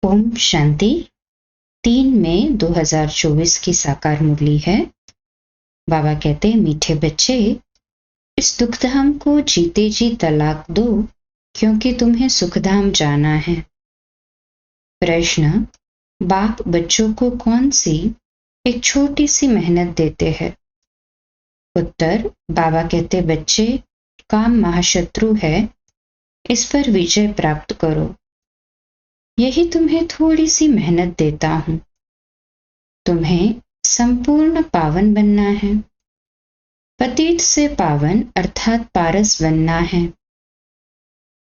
ओम शांति। 3 मई 2024 की साकार मुरली है। बाबा कहते हैं, मीठे बच्चे, इस दुखधाम को जीते जी तलाक दो, क्योंकि तुम्हें सुखधाम जाना है। प्रश्न: बाप बच्चों को कौन सी एक छोटी सी मेहनत देते हैं? उत्तर: बाबा कहते, बच्चे, काम महाशत्रु है, इस पर विजय प्राप्त करो। यही तुम्हें थोड़ी सी मेहनत देता हूं। तुम्हें संपूर्ण पावन बनना है। पतित से पावन अर्थात पारस बनना है।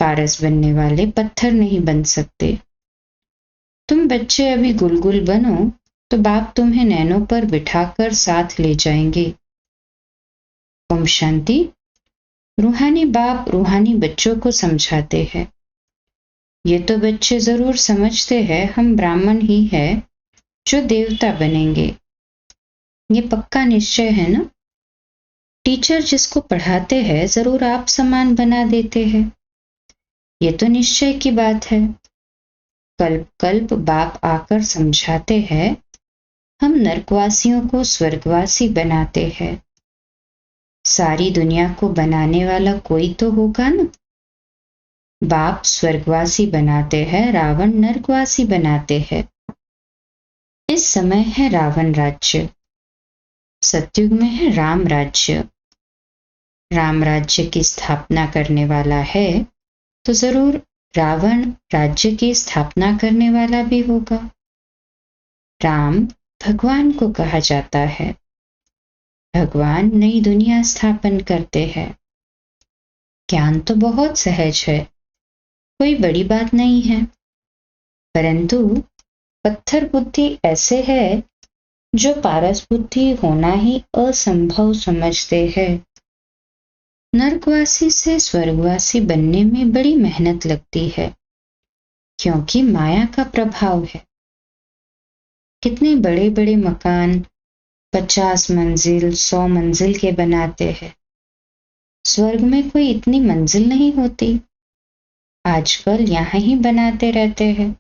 पारस बनने वाले पत्थर नहीं बन सकते। तुम बच्चे अभी गुलगुल बनो तो बाप तुम्हें नैनों पर बिठाकर साथ ले जाएंगे। ओम शांति। रूहानी बाप रूहानी बच्चों को समझाते हैं। ये तो बच्चे जरूर समझते हैं हम ब्राह्मण ही है जो देवता बनेंगे। ये पक्का निश्चय है ना। टीचर जिसको पढ़ाते हैं जरूर आप समान बना देते हैं। ये तो निश्चय की बात है। कल्प कल्प बाप आकर समझाते हैं हम नरकवासियों को स्वर्गवासी बनाते हैं। सारी दुनिया को बनाने वाला कोई तो होगा ना। बाप स्वर्गवासी बनाते हैं, रावण नरकवासी बनाते हैं। इस समय है रावण राज्य, सतयुग में है राम राज्य। राम राज्य की स्थापना करने वाला है तो जरूर रावण राज्य की स्थापना करने वाला भी होगा। राम भगवान को कहा जाता है। भगवान नई दुनिया स्थापन करते हैं। ज्ञान तो बहुत सहज है, कोई बड़ी बात नहीं है, परंतु पत्थर बुद्धि ऐसे है जो पारस बुद्धि होना ही असंभव समझते हैं। नरकवासी से स्वर्गवासी बनने में बड़ी मेहनत लगती है, क्योंकि माया का प्रभाव है। कितने बड़े बड़े मकान 50 मंजिल 100 मंजिल के बनाते हैं। स्वर्ग में कोई इतनी मंजिल नहीं होती। आजकल यहाँ ही बनाते रहते हैं।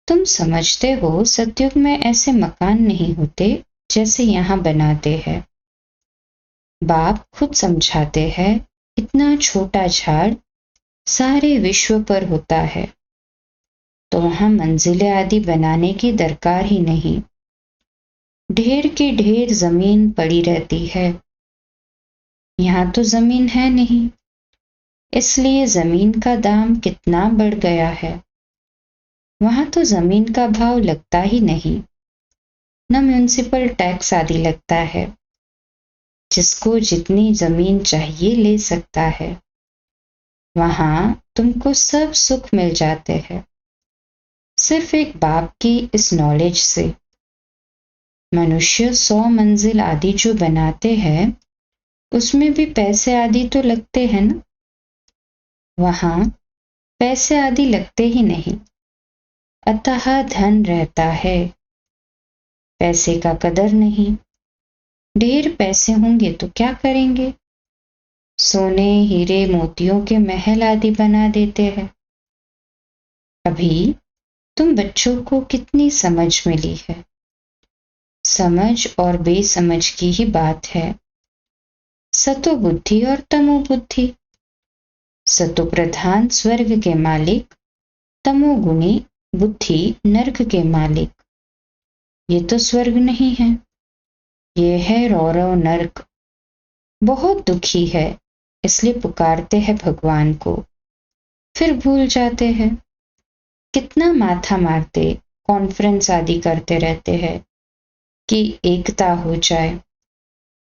तुम समझते हो सतयुग में ऐसे मकान नहीं होते जैसे यहाँ बनाते हैं। बाप खुद समझाते हैं इतना छोटा झाड़ सारे विश्व पर होता है, तो वहां मंजिलें आदि बनाने की दरकार ही नहीं। ढेर की ढेर जमीन पड़ी रहती है। यहाँ तो जमीन है नहीं, इसलिए जमीन का दाम कितना बढ़ गया है। वहां तो जमीन का भाव लगता ही नहीं, न म्युनिसिपल टैक्स आदि लगता है। जिसको जितनी जमीन चाहिए ले सकता है। वहां तुमको सब सुख मिल जाते हैं, सिर्फ एक बाप की इस नॉलेज से। मनुष्य 100 मंजिल आदि जो बनाते हैं उसमें भी पैसे आदि तो लगते हैं ना। वहां पैसे आदि लगते ही नहीं, अतः धन रहता है। पैसे का कदर नहीं। ढेर पैसे होंगे तो क्या करेंगे? सोने हीरे मोतियों के महल आदि बना देते हैं। अभी तुम बच्चों को कितनी समझ मिली है। समझ और बेसमझ की ही बात है। सतो बुद्धि और तमो बुद्धि। सतो प्रधान स्वर्ग के मालिक, तमोगुणी बुद्धि नर्क के मालिक। ये तो स्वर्ग नहीं है, ये है रौरव नर्क। बहुत दुखी है, इसलिए पुकारते हैं भगवान को, फिर भूल जाते हैं। कितना माथा मारते कॉन्फ्रेंस आदि करते रहते हैं कि एकता हो जाए,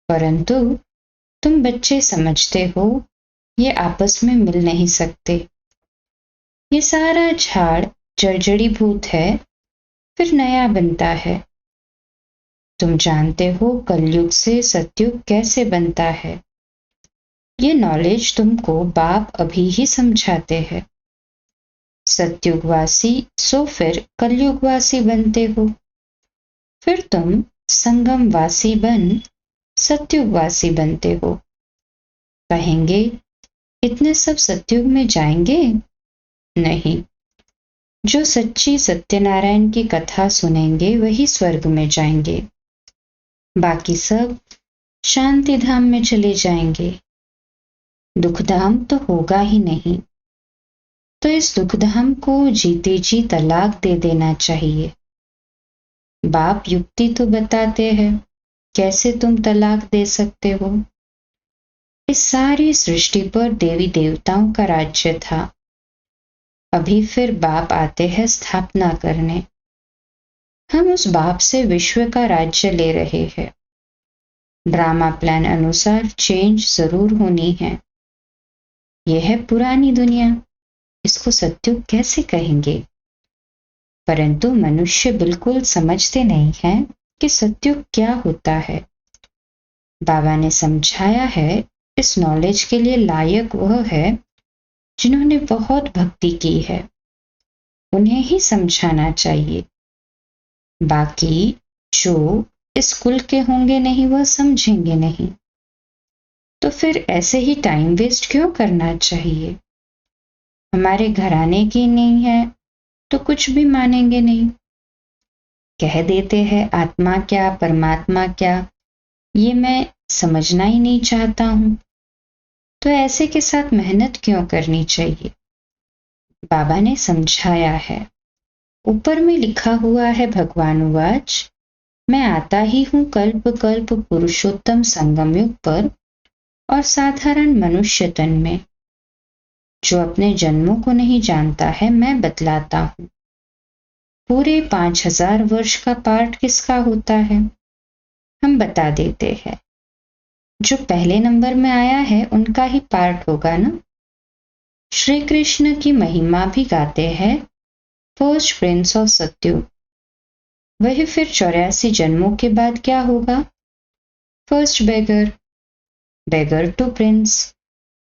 परंतु तुम बच्चे समझते हो ये आपस में मिल नहीं सकते। ये सारा झाड़ जड़जड़ी भूत है, फिर नया बनता है। तुम जानते हो कलयुग से सतयुग कैसे बनता है। ये नॉलेज तुमको बाप अभी ही समझाते हैं। सतयुगवासी सो फिर कलयुगवासी बनते हो, फिर तुम संगमवासी बन सतयुगवासी बनते हो। कहेंगे इतने सब सतयुग में जाएंगे? नहीं, जो सच्ची सत्यनारायण की कथा सुनेंगे वही स्वर्ग में जाएंगे, बाकी सब शांति धाम में चले जाएंगे। दुखधाम तो होगा ही नहीं। तो इस दुखधाम को जीते जी तलाक दे देना चाहिए। बाप युक्ति तो बताते हैं कैसे तुम तलाक दे सकते हो। इस सारी सृष्टि पर देवी देवताओं का राज्य था। अभी फिर बाप आते हैं स्थापना करने। हम उस बाप से विश्व का राज्य ले रहे हैं। ड्रामा प्लान अनुसार चेंज जरूर होनी है। यह है पुरानी दुनिया, इसको सत्युग कैसे कहेंगे? परंतु मनुष्य बिल्कुल समझते नहीं हैं कि सत्युग क्या होता है। बाबा ने समझाया है, इस नॉलेज के लिए लायक वह है जिन्होंने बहुत भक्ति की है, उन्हें ही समझाना चाहिए। बाकी जो इस कुल के होंगे नहीं वह समझेंगे नहीं। तो फिर ऐसे ही टाइम वेस्ट क्यों करना चाहिए? हमारे घराने की नहीं है तो कुछ भी मानेंगे नहीं। कह देते हैं आत्मा क्या परमात्मा क्या, ये मैं समझना ही नहीं चाहता हूं। तो ऐसे के साथ मेहनत क्यों करनी चाहिए? बाबा ने समझाया है। ऊपर में लिखा हुआ है, भगवान उवाच, मैं आता ही हूं कल्प कल्प पुरुषोत्तम संगम युग पर और साधारण मनुष्य तन में। जो अपने जन्मों को नहीं जानता है मैं बतलाता हूं। पूरे 5000 वर्ष का पार्ट किसका होता है हम बता देते हैं। जो पहले नंबर में आया है उनका ही पार्ट होगा ना। श्री कृष्ण की महिमा भी गाते हैं, फर्स्ट प्रिंस ऑफ सत्युग। वही फिर 84 जन्मों के बाद क्या होगा? First beggar, beggar to prince,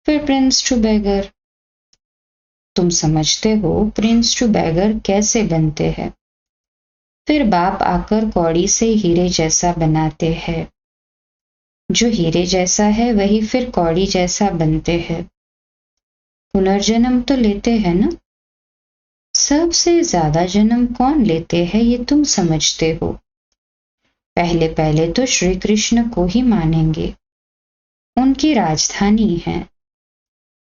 फिर प्रिंस टू बेगर। तुम समझते हो प्रिंस टू बेगर कैसे बनते हैं। फिर बाप आकर कौड़ी से हीरे जैसा बनाते हैं। जो हीरे जैसा है वही फिर कौड़ी जैसा बनते हैं। पुनर्जन्म तो लेते हैं ना। सबसे ज्यादा जन्म कौन लेते हैं ये तुम समझते हो। पहले पहले तो श्री कृष्ण को ही मानेंगे, उनकी राजधानी है।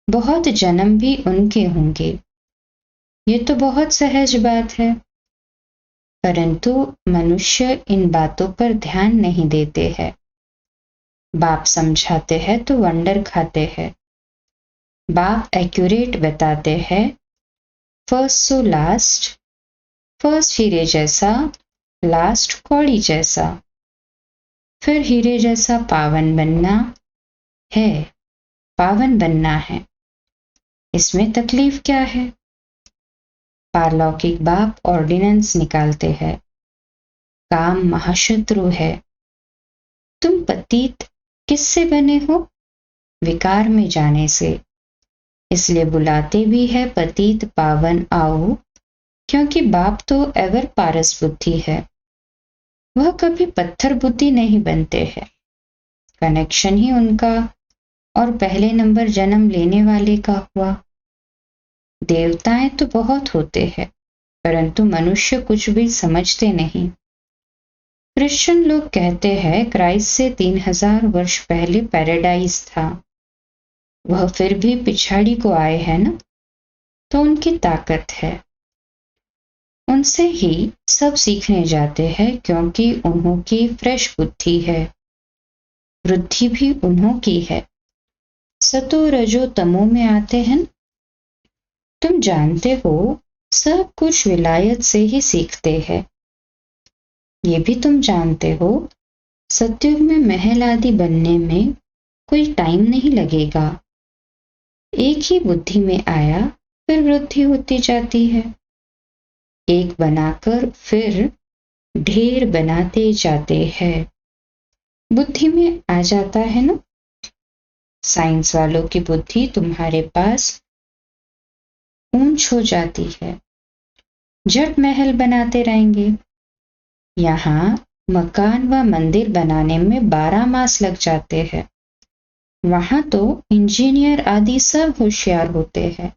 बहुत जन्म भी उनके होंगे, ये तो बहुत सहज बात है। परंतु मनुष्य इन बातों पर ध्यान नहीं देते हैं। बाप समझाते हैं तो वंडर खाते हैं। बाप एक्यूरेट बताते हैं, फर्स्ट सो लास्ट, फर्स्ट हीरे जैसा, लास्ट कौड़ी जैसा। फिर हीरे जैसा पावन बनना है, पावन बनना है। इसमें तकलीफ क्या है? पारलौकिक बाप ऑर्डिनेंस निकालते हैं, काम महाशत्रु है। तुम पतित किससे बने हो? विकार में जाने से। इसलिए बुलाते भी है पतित पावन आओ, क्योंकि बाप तो एवर पारस बुद्धि है। वह कभी पत्थर बुद्धि नहीं बनते हैं। कनेक्शन ही उनका और पहले नंबर जन्म लेने वाले का हुआ। देवताएं तो बहुत होते हैं, परंतु मनुष्य कुछ भी समझते नहीं। क्रिश्चियन लोग कहते हैं क्राइस्ट से 3000 वर्ष पहले पैराडाइज था। वह फिर भी पिछाड़ी को आए हैं ना, तो उनकी ताकत है। उनसे ही सब सीखने जाते हैं, क्योंकि उन्हों की फ्रेश बुद्धि है। वृद्धि भी उन्हों की है। सतो रजो तमो में आते हैं। तुम जानते हो सब कुछ विलायत से ही सीखते हैं। ये भी तुम जानते हो सतयुग में महल आदि बनने में कोई टाइम नहीं लगेगा। एक ही बुद्धि में आया फिर वृद्धि होती जाती है। एक बनाकर फिर ढेर बनाते जाते हैं। बुद्धि में आ जाता है ना। साइंस वालों की बुद्धि तुम्हारे पास ऊंच हो जाती है, झट महल बनाते रहेंगे। यहाँ मकान व मंदिर बनाने में 12 मास लग जाते हैं। वहां तो इंजीनियर आदि सब होशियार होते हैं।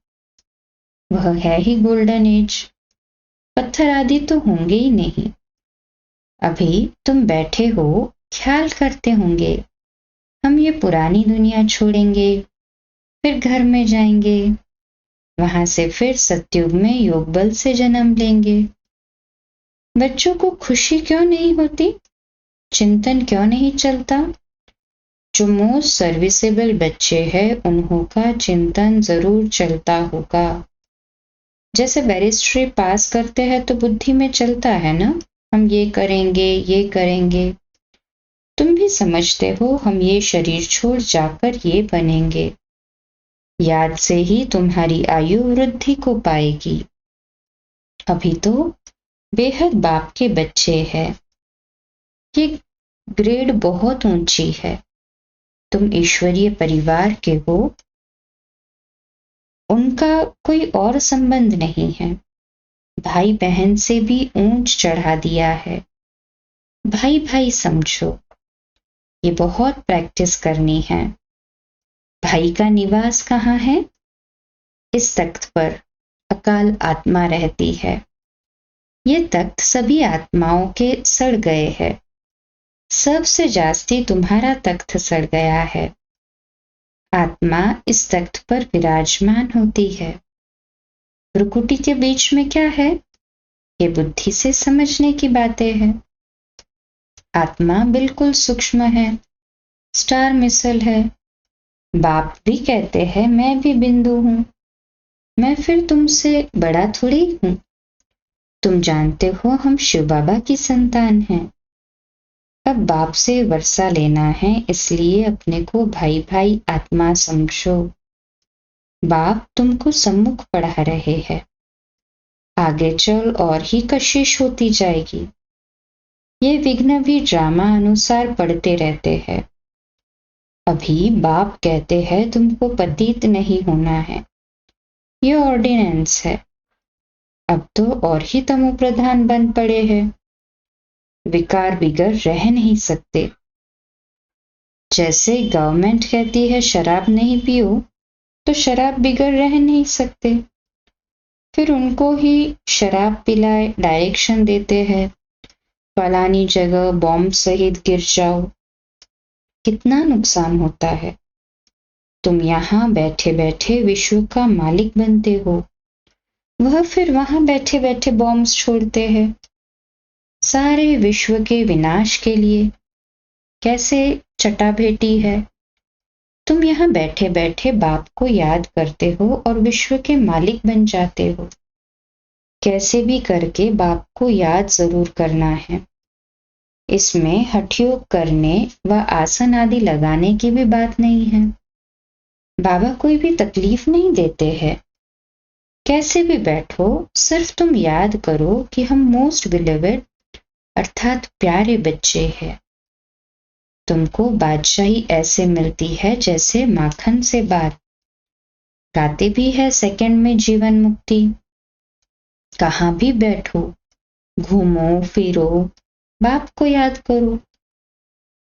वह है ही गोल्डन एज। पत्थर आदि तो होंगे ही नहीं। अभी तुम बैठे हो, ख्याल करते होंगे, हम ये पुरानी दुनिया छोड़ेंगे, फिर घर में जाएंगे, वहां से फिर सतयुग में योग बल से जन्म लेंगे। बच्चों को खुशी क्यों नहीं होती? चिंतन क्यों नहीं चलता? जो मोस्ट सर्विसेबल बच्चे हैं उन्हों का चिंतन जरूर चलता होगा। जैसे बैरिस्ट्री पास करते हैं तो बुद्धि में चलता है ना, हम ये करेंगे, ये करेंगे। तुम भी समझते हो हम ये शरीर छोड़ जाकर ये बनेंगे। याद से ही तुम्हारी आयु वृद्धि को पाएगी। अभी तो बेहद बाप के बच्चे हैं। ये ग्रेड बहुत ऊंची है। तुम ईश्वरीय परिवार के हो, उनका कोई और संबंध नहीं है। भाई बहन से भी ऊंच चढ़ा दिया है। भाई भाई समझो, ये बहुत प्रैक्टिस करनी है। भाई का निवास कहाँ है? इस तख्त पर अकाल आत्मा रहती है। ये तख्त सभी आत्माओं के सड़ गए हैं। सबसे जास्ती तुम्हारा तख्त सड़ गया है। आत्मा इस तख्त पर विराजमान होती है। भ्रुकुटी के बीच में क्या है? ये बुद्धि से समझने की बातें हैं। आत्मा बिल्कुल सूक्ष्म है, स्टार मिसल है। बाप भी कहते हैं मैं भी बिंदु हूं, मैं फिर तुमसे बड़ा थोड़ी हूं। तुम जानते हो हम शिव बाबा की संतान हैं। अब बाप से वर्षा लेना है, इसलिए अपने को भाई भाई आत्मा समझो। बाप तुमको सम्मुख पढ़ा रहे हैं। आगे चल और ही कशिश होती जाएगी। ये विघ्न भी ड्रामा अनुसार पढ़ते रहते हैं। अभी बाप कहते हैं तुमको पतित नहीं होना है, ये ऑर्डिनेंस है। अब तो और ही तमो प्रधान बन पड़े हैं। विकार बिगर रह नहीं सकते। जैसे गवर्नमेंट कहती है शराब नहीं पियो, तो शराब बिगर रह नहीं सकते। फिर उनको ही शराब पिलाए डायरेक्शन देते हैं, फलानी जगह बॉम्ब सहित गिर जाओ। कितना नुकसान होता है। तुम यहाँ बैठे बैठे विश्व का मालिक बनते हो, वह फिर वहां बैठे बैठे बॉम्ब्स छोड़ते हैं सारे विश्व के विनाश के लिए। कैसे चटाभेटी है। तुम यहाँ बैठे बैठे बाप को याद करते हो और विश्व के मालिक बन जाते हो। कैसे भी करके बाप को याद जरूर करना है। इसमें हठयोग करने व आसन आदि लगाने की भी बात नहीं है। बाबा कोई भी तकलीफ नहीं देते हैं। कैसे भी बैठो, सिर्फ तुम याद करो कि हम मोस्ट बिलीवेड अर्थात प्यारे बच्चे हैं। तुमको बादशाही ऐसे मिलती है जैसे माखन से बात। गाते भी है सेकंड में जीवन मुक्ति। कहाँ भी बैठो, घूमो फिरो, बाप को याद करो।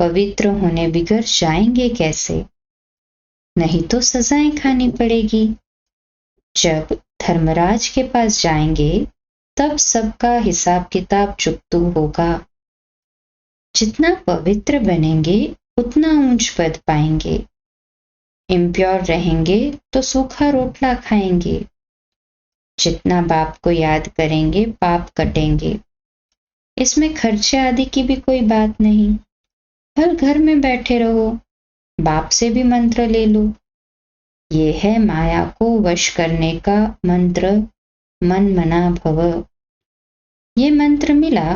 पवित्र होने बिगर जाएंगे कैसे? नहीं तो सजाएं खानी पड़ेगी। जब धर्मराज के पास जाएंगे तब सबका हिसाब किताब चुकतू होगा। जितना पवित्र बनेंगे उतना ऊंच पद पाएंगे। इम्प्योर रहेंगे तो सूखा रोटला खाएंगे। जितना बाप को याद करेंगे पाप कटेंगे। इसमें खर्चे आदि की भी कोई बात नहीं। हर घर में बैठे रहो, बाप से भी मंत्र ले लो। ये है माया को वश करने का मंत्र, मन मना भव। ये मंत्र मिला,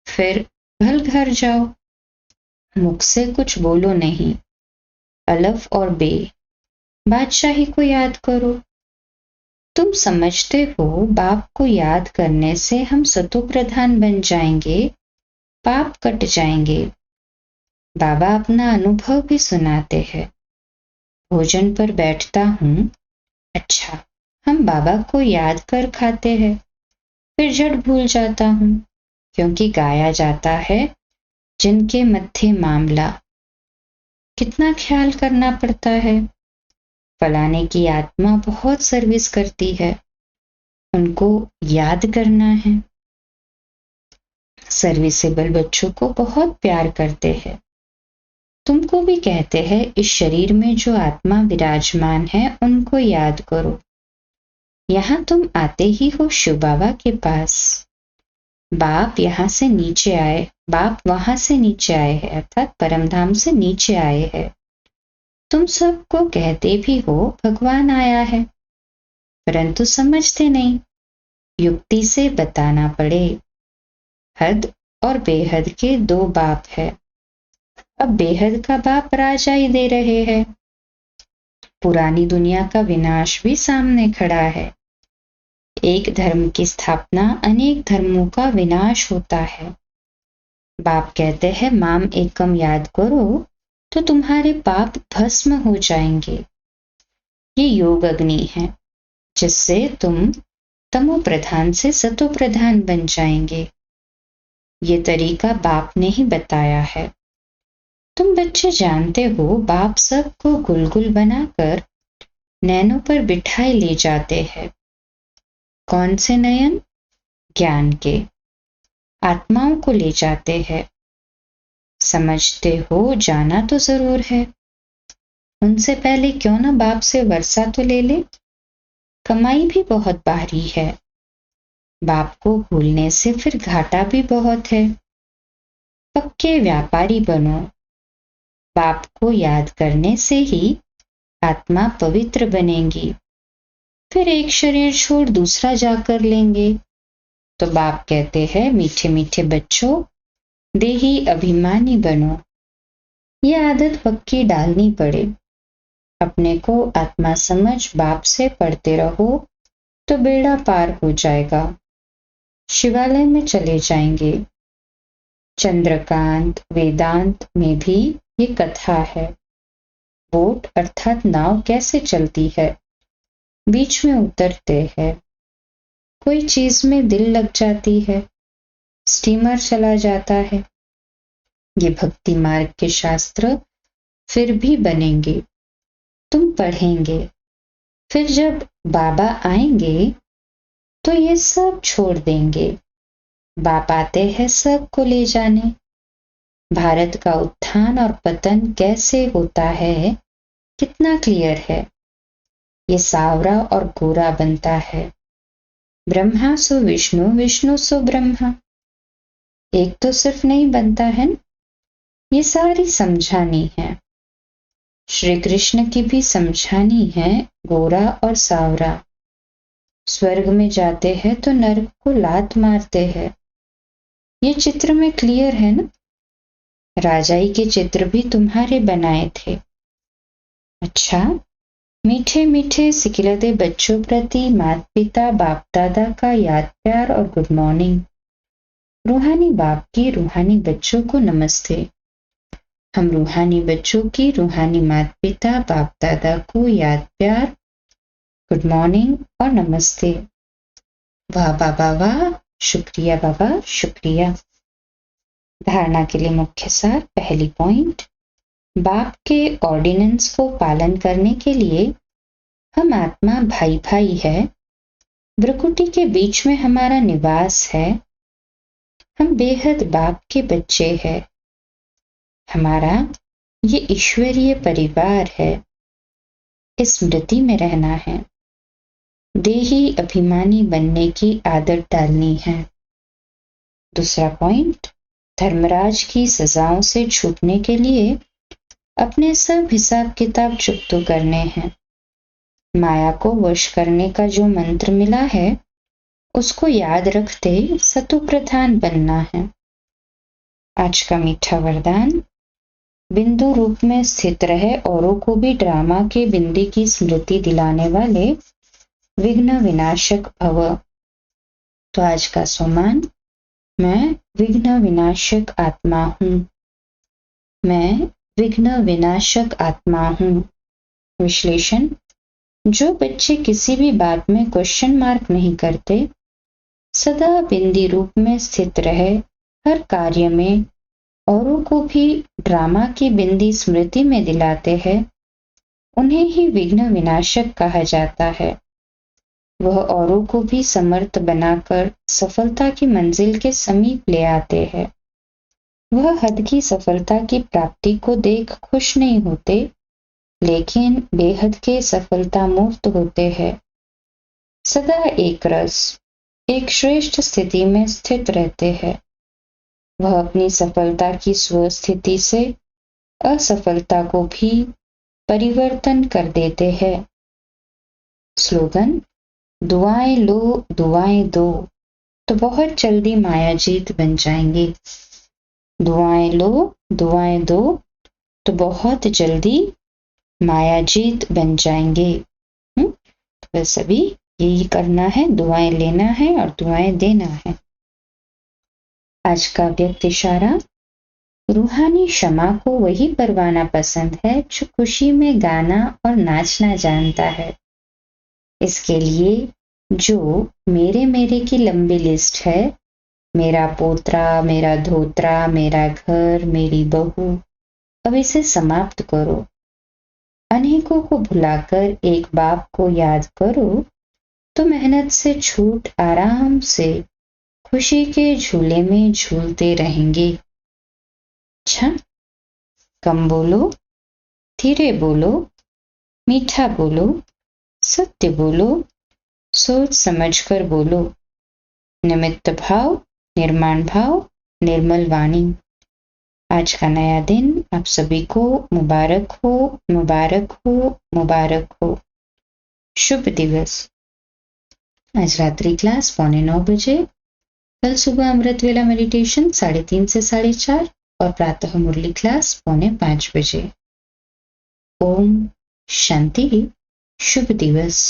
फिर भल घर जाओ। मुख से कुछ बोलो नहीं। अलफ और बे, बादशाही को याद करो। तुम समझते हो बाप को याद करने से हम सतो प्रधान बन जाएंगे, पाप कट जाएंगे। बाबा अपना अनुभव भी सुनाते हैं। भोजन पर बैठता हूँ, अच्छा हम बाबा को याद कर खाते हैं, फिर झट भूल जाता हूँ, क्योंकि गाया जाता है जिनके मत्थे मामला। कितना ख्याल करना पड़ता है। फलाने की आत्मा बहुत सर्विस करती है, उनको याद करना है। सर्विसेबल बच्चों को बहुत प्यार करते हैं। तुमको भी कहते हैं इस शरीर में जो आत्मा विराजमान है उनको याद करो। यहाँ तुम आते ही हो शिव बाबा के पास। बाप यहाँ से नीचे आए, बाप वहां से नीचे आए हैं, अर्थात परमधाम से नीचे आए हैं। तुम सबको कहते भी हो भगवान आया है, परंतु समझते नहीं। युक्ति से बताना पड़े। हद और बेहद के दो बाप है। अब बेहद का बाप राजा ही दे रहे हैं। पुरानी दुनिया का विनाश भी सामने खड़ा है। एक धर्म की स्थापना अनेक धर्मों का विनाश होता है। बाप कहते हैं माम एकम याद करो तो तुम्हारे पाप भस्म हो जाएंगे। ये योग अग्नि है जिससे तुम तमो प्रधान से सतो प्रधान बन जाएंगे। ये तरीका बाप ने ही बताया है। तुम बच्चे जानते हो बाप सबको गुलगुल बनाकर नैनों पर बिठाए ले जाते हैं। कौन से नयन? ज्ञान के। आत्माओं को ले जाते हैं। समझते हो जाना तो जरूर है। उनसे पहले क्यों ना बाप से वर्षा तो ले ले। कमाई भी बहुत भारी है। बाप को भूलने से फिर घाटा भी बहुत है। पक्के व्यापारी बनो। बाप को याद करने से ही आत्मा पवित्र बनेगी। फिर एक शरीर छोड़ दूसरा जाकर लेंगे। तो बाप कहते हैं मीठे मीठे बच्चों, देही अभिमानी बनो। ये आदत पक्की डालनी पड़े। अपने को आत्मा समझ बाप से पढ़ते रहो तो बेड़ा पार हो जाएगा। शिवालय में चले जाएंगे। चंद्रकांत वेदांत में भी ये कथा है। बोट अर्थात नाव कैसे चलती है, बीच में उतरते हैं। कोई चीज में दिल लग जाती है, स्टीमर चला जाता है। ये भक्ति मार्ग के शास्त्र फिर भी बनेंगे। तुम पढ़ेंगे। फिर जब बाबा आएंगे तो ये सब छोड़ देंगे। बाप आते हैं सबको ले जाने। भारत का उत्थान और पतन कैसे होता है कितना क्लियर है। ये सावरा और गोरा बनता है। ब्रह्मा सो विष्णु, विष्णु सो ब्रह्मा। एक तो सिर्फ नहीं बनता है। ये सारी समझानी है। श्री कृष्ण की भी समझानी है गोरा और सावरा। स्वर्ग में जाते हैं तो नरक को लात मारते हैं। ये चित्र में क्लियर है ना। राजाई के चित्र भी तुम्हारे बनाए थे। अच्छा, मीठे मीठे सिकिलदे बच्चों प्रति माता पिता बाप दादा का याद प्यार और गुड मॉर्निंग। रूहानी बाप की रूहानी बच्चों को नमस्ते। हम रूहानी बच्चों की रूहानी माता पिता बाप दादा को याद प्यार, गुड मॉर्निंग और नमस्ते। वाह बाबा वाह, शुक्रिया बाबा शुक्रिया। धारणा के लिए मुख्य सार। पहली पॉइंट, बाप के ऑर्डिनेंस को पालन करने के लिए हम आत्मा भाई भाई है। ब्रकुटी के बीच में हमारा निवास है। हम बेहद बाप के बच्चे हैं। हमारा ये ईश्वरीय परिवार है। इस स्मृति में रहना है। देही अभिमानी बनने की आदत डालनी है। दूसरा पॉइंट, धर्मराज की सजाओं से छूटने के लिए अपने सब हिसाब किताब चुकतो करने हैं। माया को वश करने का जो मंत्र मिला है उसको याद रखते सतो प्रधान बनना है। आज का मीठा वरदान, बिंदु रूप में स्थित रहे औरों को भी ड्रामा के बिंदी की स्मृति दिलाने वाले विघ्न विनाशक भव। तो आज का सोमान, मैं विघ्न विनाशक आत्मा हूं। मैं विघ्न विनाशक आत्मा हूं। विश्लेषण, जो बच्चे किसी भी बात में क्वेश्चन मार्क नहीं करते, सदा बिंदी रूप में स्थित रहे, हर कार्य में औरों को भी ड्रामा की बिंदी स्मृति में दिलाते हैं, उन्हें ही विघ्न विनाशक कहा जाता है। वह औरों को भी समर्थ बनाकर सफलता की मंजिल के समीप ले आते हैं। वह हद की सफलता की प्राप्ति को देख खुश नहीं होते, लेकिन बेहद के सफलता मुक्त होते हैं। सदा एक रस, एक श्रेष्ठ स्थिति में स्थित रहते हैं। वह अपनी सफलता की स्वस्थिति से असफलता को भी परिवर्तन कर देते हैं। स्लोगन: दुआएं लो, दुआएं दो, तो बहुत जल्दी माया जीत बन जाएंगे। दुआएं लो, दुआएं दो, तो बहुत जल्दी माया जीत बन जाएंगे। तो सभी यही करना है, दुआएं लेना है और दुआएं देना है। आज का व्यक्त इशारा: रूहानी क्षमा को वही परवाना पसंद है जो खुशी में गाना और नाचना जानता है। इसके लिए जो मेरे मेरे की लंबी लिस्ट है, मेरा पोत्रा, मेरा धोत्रा, मेरा घर, मेरी बहू, अब इसे समाप्त करो। अनेकों को भुलाकर एक बाप को याद करो, तो मेहनत से छूट आराम से खुशी के झूले में झूलते रहेंगे। अच्छा, कम बोलो, धीरे बोलो, मीठा बोलो, सत्य बोलो, सोच समझकर बोलो। निमित्त भाव, निर्माण भाव, निर्मल वाणी। आज का नया दिन आप सभी को मुबारक हो, मुबारक हो, मुबारक हो। शुभ दिवस। आज रात्रि क्लास 8:45 बजे, कल सुबह अमृत वेला मेडिटेशन 3:30 से 4:30 और प्रातः मुरली क्लास 4:45 बजे। ओम शांति। शुभ दिवस।